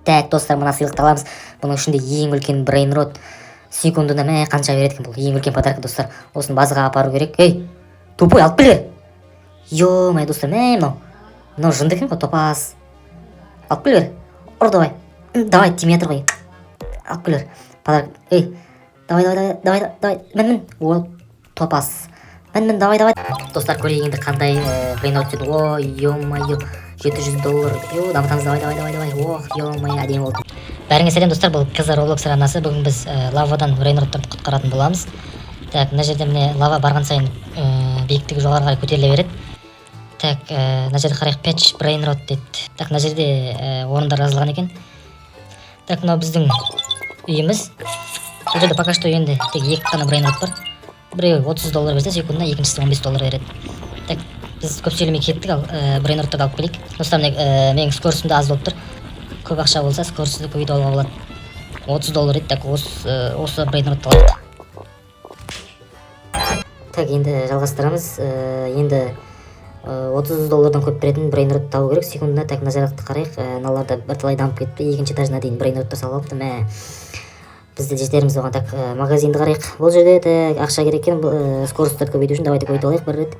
Так, достар, мына сыйлықты аламыз. Бұның ішінде ең үлкен брейнрот. Секундына мә қанша береді екен бұл? Ең үлкен подарка, достар. Осыны базаға апару керек. Ей, тупой, алып келе. Ё-май, достар, мә мынау жынды екен ғой, топас. Алып келе. Ұр, давай. Давай, тиме тұр ғой. Алып келе. Подарка. Ей, давай. Мін. Ол топас. Мін, давай. Достар, көрейік енді қандай брейнрот деді. О, ё-майо. $700. Йо, дамытамыз, давай. Ох, ё-майо, әдемі болды. Бәріңе сәлем, достар. Бұл Қыздар Роблокс арнасы. Бүгін біз лавадан брейнроттарды құтқаратын боламыз. Так, мына жерде міне лава барған сайын биіктігі жоғары қарай көтеріле береді. Так, мына жерде қарайық, пэтч брейнрот дейді. Так, мына жерде орындар жазылған екен. Так, мынау біздің үйіміз. Бұл жерде пока что енді тек екі қана брейнрот бар. Біреуі $30 берсе, секундына, екіншісі $15 береді. Так, біз көп сөйлемей кеттік, ал брейнроттарды алып келейік. Достар, менің скорсым да аз болып тұр. Көп ақша болса, скорсымды көбейтіп алуға болады. $30 еді. Так, осы брейнротты алайық. Так, енді жалғастырамыз. Енді $30 көп беретін брейнрот табу керек секундына. Так, мына жарақты қарайық. Мыналарда бірталай дамып кетті. Екінші этажына дейін брейнроттар салып алыпты. Мә, бізде жетеріміз оған. Так, магазинді қарайық. Бұл жерде ақша керек екен. Скоростарды көбейту үшін давайте көбейтіп алайық бір рет.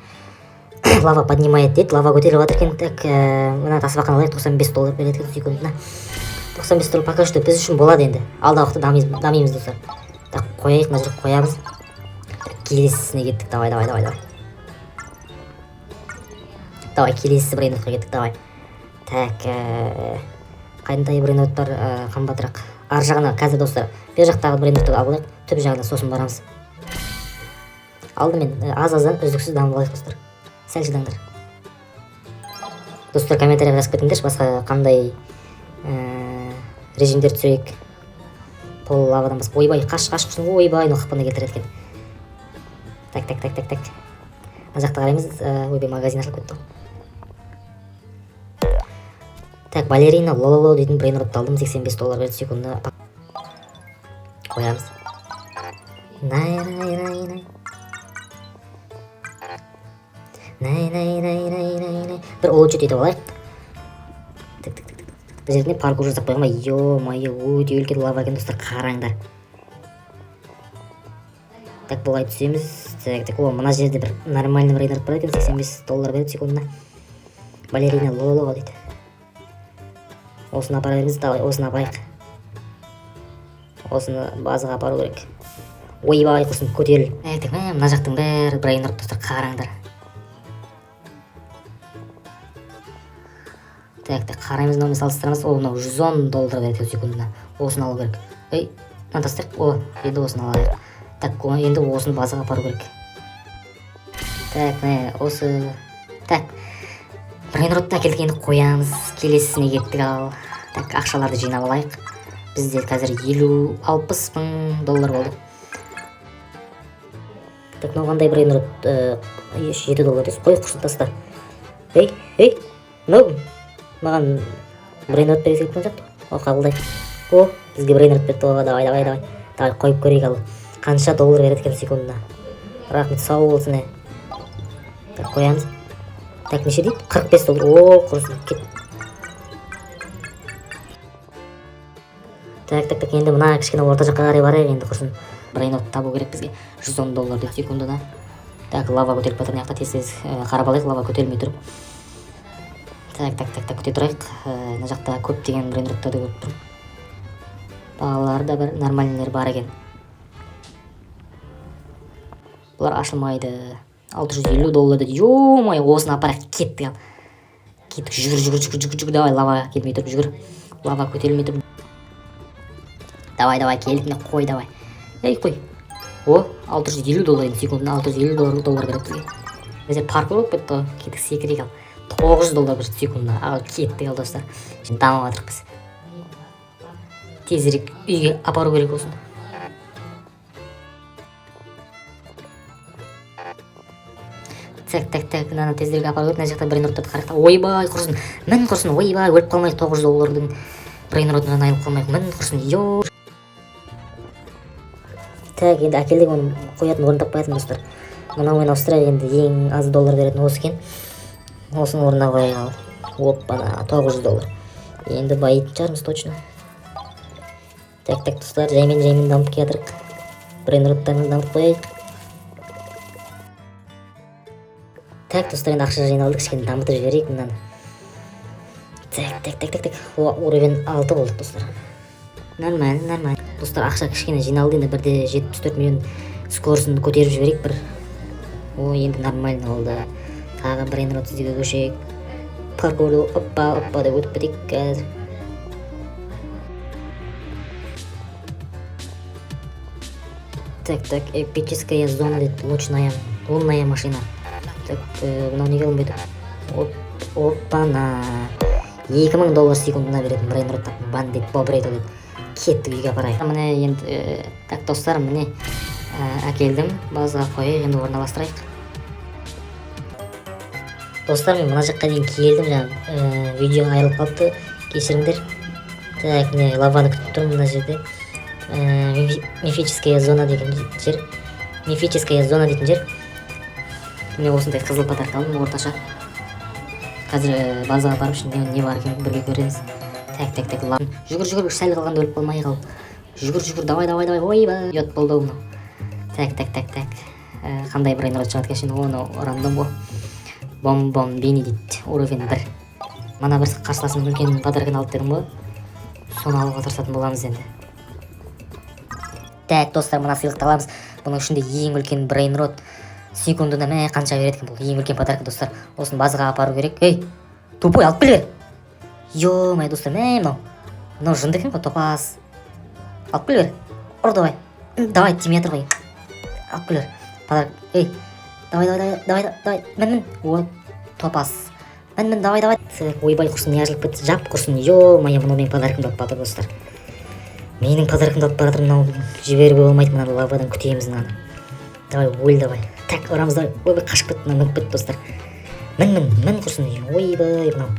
Лава поднимает дейді. Лава көтеріп жатыр екен. Так, мына тасбақан алайық. $95 береді екен секундына. $95 пока что біз үшін болады енді. Алдағы уақытта дамимыз, достар. Так, қояйық, мына жерге қоямыз. Келесісіне кеттік. Давай. Давай, келесі брейнротқа кеттік, давай. Так, қайындай брейнроттар қымбатырақ. Ар жағына қазір, достар, бер жақтағы брейнротты алайық. Түп жағына сосын барамыз. Алдымен аз-аздан үздіксіз дамып алайық, достар. Сәл шыдаңдар. Достар, комментарияға жазып кетіңдерші, басқа қандай режимдер түсірейік. Бұл лавадан басқа. Ойбай, қаш құрсын. Ойбай, қақпана келтіреді екен. Так. Мына жақта қараймыз. Ойбай, магазин ашылып кетті. Так, балерина лололо дейтін брейнротты алдым. $85 берді секундына. Қоямыз. Най. Бір олчет етіп алайық. Бұл жеріне паркур жасап қойған ба? Ё-майо, өте үлкен лава екен, достар, қараңдар. Так, бұлай түсеміз. Так, мына жерде бір нормальный брейнрот бар екен, $85 береді секундына. Балерина лололо дейді. Осыны апара береміз. Давай, осыны апарайық. Осыны базаға апару керек. Ойбай, құрсын, көтеріл. Так, мына жақтың бәрі брейнрот, достар, қараңдар. Так, қараймыз, мынаумен салыстырамыз. Ол, мынау $110 береді секундына. Осыны алу керек. Ей, мынаны тастайық. О, енді осыны алайық. Так, енді осыны базаға апару керек. Так, осы. Так, брейнротты әкелдік, енді қоямыз. Келесісіне кеттік ал. Так, ақшаларды жинап алайық. Бізде қазір $50-60 мың болды. Так, мынау қандай брейнрот? $7 дес. Қой, құрсын таста. Ей, мынау маған брейнрот бере секунд жақты. О, қабылдай. О, бізге брейнрот берді. Давай. Давай, қойып көрейік ал. Қанша $1 береді екен секундына. Рахмет, сау болсын. Так, қоямыз. Так, неше дейді? $45. О, құрсын, кет. Так, енді мына кішкене орта жаққа қарай барайық, енді құрсын. Брейнрот табу керек бізге. $110 дейді секундына. Так, лава көтеріп батыр, маяқта тез қарап алайық, лава көтерілмей тұрып. Так, көте тұрайық. Мына жақта көптеген брейнроттарды көріп тұрмын. Бағалары да бір нормальнелер бар екен. Бұлар ашылмайды. $650 дейді. Ё-май, осыны апарайық, кеттік ал. Кеттік, жүгір. Давай, лава келмей тұрып, жүгір. Лава көтерілмей тұрып. Давай, келдік, міне қой, давай. Ей, қой. О, $650 секундына $650 береді бізге. Бізде паркур болып кетті, кеттік, секірейік ал. $900 бір секундына. Ал, кеттік ал, достар. Şimdi дамып жатырық біз. Тезірек үйге апару керек болсын. Так, мынаны тезірек апару керек. Мына жақта брейнроттарды қарайық. Ойбай, құрсын. Мін құрсын, ойбай, өліп қалмайық. $900-дың брейнротынан айылып қалмайық. Мін құрсын, йо. Так, енді әкелдік, оны қоятын орын таппайтын, достар. Мынаумен Австралия енді ең аз $1 беретін осы екен. Осының орнына қояйық ал. Оппана, $900. Енді байитын шығармыз точно. Так достар, жаймен дамып келе жатырық. Брейнроттарымызды дамытып қояйық. Так достар, енді ақша жиналды, кішкене дамытып жіберейік мынаны. Так. Уровень 6 болдық достар. Нормально. Достар, ақша кішкене жиналды, енді бірде 74 миллион скорысын көтеріп жіберейік бір. Енді нормально болды. Тағы брейнрот іздеуге көшейік. Паркурды оппа деп өтіп кетейік қазір. Так, эпическая зона дейді, лунная машина. Так, мынау неге алынбайды? Оппана. $2000 секундына беретін брейнроттан бандит бобрейто дейді. Кеттік үйге апарайық. Міне енді, так достар, міне әкелдім. Базаға қойып, енді орналастырайық. Достар, мен мына жаққа дейін келдім, жаңа видео айырылып қалыпты, кешіріңдер. Так, міне лаваны күтіп тұрмын мына жерде. Мифическая зона дейтін жер. Міне осындай қызыл подарка алдым, орташа. Қазір базаға барып үшін не бар екен бірге көреміз. Так, лаван. Жүгір, сәл қалғанда өліп қалмай қал. Жүгір, давай, ойба. Йот болды мынау. Так. Қандай брейнрот шығады кешін, оны рандом ғой. Бомбини дейді, уровень 1. Мана бір қарсыласының үлкен подаркын алып дедім ғой. Соны алуға тырысатын боламыз енді. Так, достар, мына сыйлықты аламыз. Бұның ішінде ең үлкен брейнрот. Секундына қанша береді екен, бұл ең үлкен подарка достар. Осын базаға апару керек. Ей, тупой, алып келе. Ё-май, достар, мынау жынды екен ғой, топас. Алып келе. Ұр, давай, тиме жатыр ғой. Алып келе. Подарка. Ей, давай. Мін. Ой, топас. Мін, давай. Ойбай, құрсын, не ажылып кетті. Жап құрсын. Ё-май, мынау менің подаркымды алып батыр достар. Менің подаркымды алып баратыр, мынау жіберуге болмайды, мынаны лавадан күтеміз мынаны. Давай, өл, давай. Так, орамыз, давай. Ойбай, қашып кетті, мүніп кетті достар. Мін құрсын. Ойбай, мынау.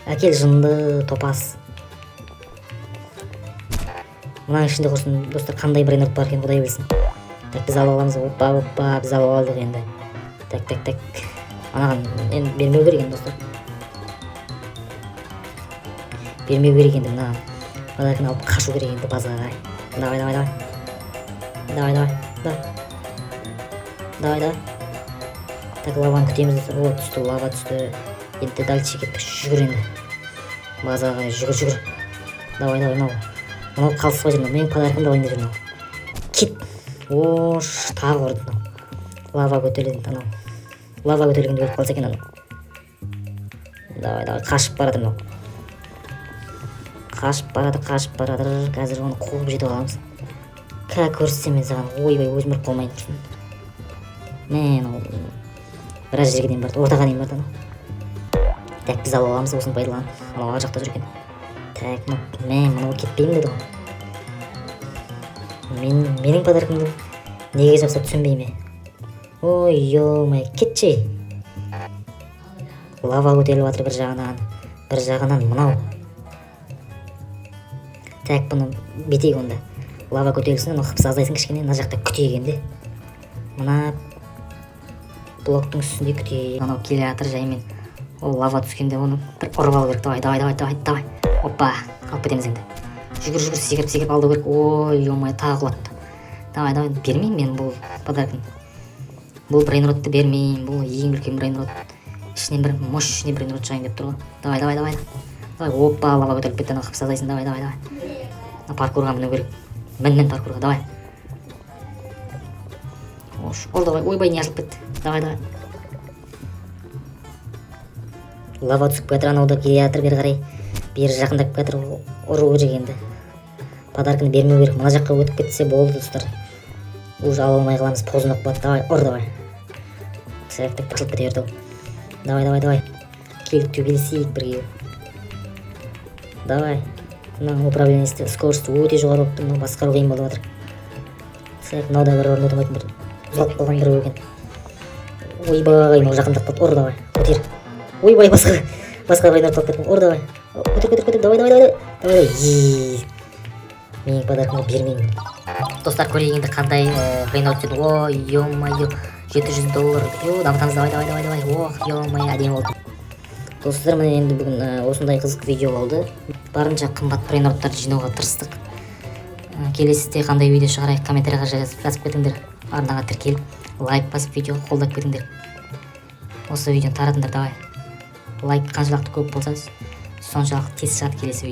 Әкел жынды, топас. Мұның ішінде құрсын достар, қандай брейнрот бар екен, құдай білсін. Так, біз алып аламыз. Оппа, біз алып алдық енді. Так. Анаған енді бермеу керек енді достар. Бермеу керек енді мынаған. Подарканы алып қашу керек енді базаға. Давай. Так, лаваны күтеміз достар. О, түсті, лава түсті. Енді дальше кетіп жүгір енді. Базаға жүгір. Давай, мынау қалсыға жүрмі. Менің подаркымды алайын деп жүрмі. Кет. Ош, тағы ұрды мынау. Лава көтерілген анау. Лава көтерілгенде өліп қалса екен анау. Давай, қашып барады мынау. Қашып барады. Қазір оны қуып жетіп аламыз. Көрсетсем мен саған. Ойбай, өзім ұрып қалмайын тұрсын. Мен біраз жерге дейін барды, ортаға дейін барды анау. Так, біз алып аламыз, осыны пайдаланып. Анау ар жақта жүрген. Так, мынау кетпеймін деді ғой. Менің подаркымды неге жасап түсінбей ме? Ой, ё-май, кетші. Лава көтеріліп жатыр бір жағынан мынау. Так, бұны бетейік онда. Лава көтерілсін, оны қыпсы азайсын кішкене, мына жақта күтейік енді. Мына блоктың үстінде күтейік. Анау келе жатыр жаймен. Ол лава түскенде оны бір ұрып алу керек. Давай. Оппа, алып кетеміз енді. Жүгір, секіріп алды керек. Ой, ё-май, тағы құлатты. Давай, бермеймін мен бұл подаркын. Бұл брейнротты бермеймін. Бұл ең үлкен брейнрот. Ішінен бір мощный брейнрот шығайын деп тұр ғой. Давай. Оппа, лава көтеріліп кетті. Қыпсы азайсын. Давай. Паркурға міну керек. Мін паркурға, давай. Ол давай. Ойбай, не ашылып кетті. Давай. Лава түсіп кетір, анауда келе жатыр бері қарай. Бері жақындап кетір, ұру керек енді. Подарканы бермеу керек. Мына жаққа өтіп кетсе болды достар. Уже ала алмай қаламыз, позынақ болады. Давай, ұр, давай. Так, тақсылып кете берді. Давай. Келісейік бірге. Давай. Мына управлениясы скорості өте жоғары болып тұр, басқару қиын болып жатыр. Так, мынау да бір орын отырмайтын бір ұзалып қалған бір өген. Ойбай, мынау жақындап қалды. Ұр, давай. Көтер. Ойбай, басқа брейнрот қалып кеттім. Ұр, давай. Көтер. Давай. Менің подаркымды бермеймін. Достар, көрейік енді қандай брейнрот түседі. Ой, ё-май, $700. Дамытамыз, давай. Ох, ё-май, әдемі болды. Достар, міне енді бүгін осындай қызық видео болды. Барынша қымбат брейнроттарды жинауға тырыстық. Келесіде қандай видео шығарайық, комментарийға жазып кетіңдер. Арнаға тіркеліп, лайк басып видео қолдап кетіңдер. Осы видеоны таратыңдар, давай. Лайк қаншалықты көп болса, соншалықты тез шығады келесі видео.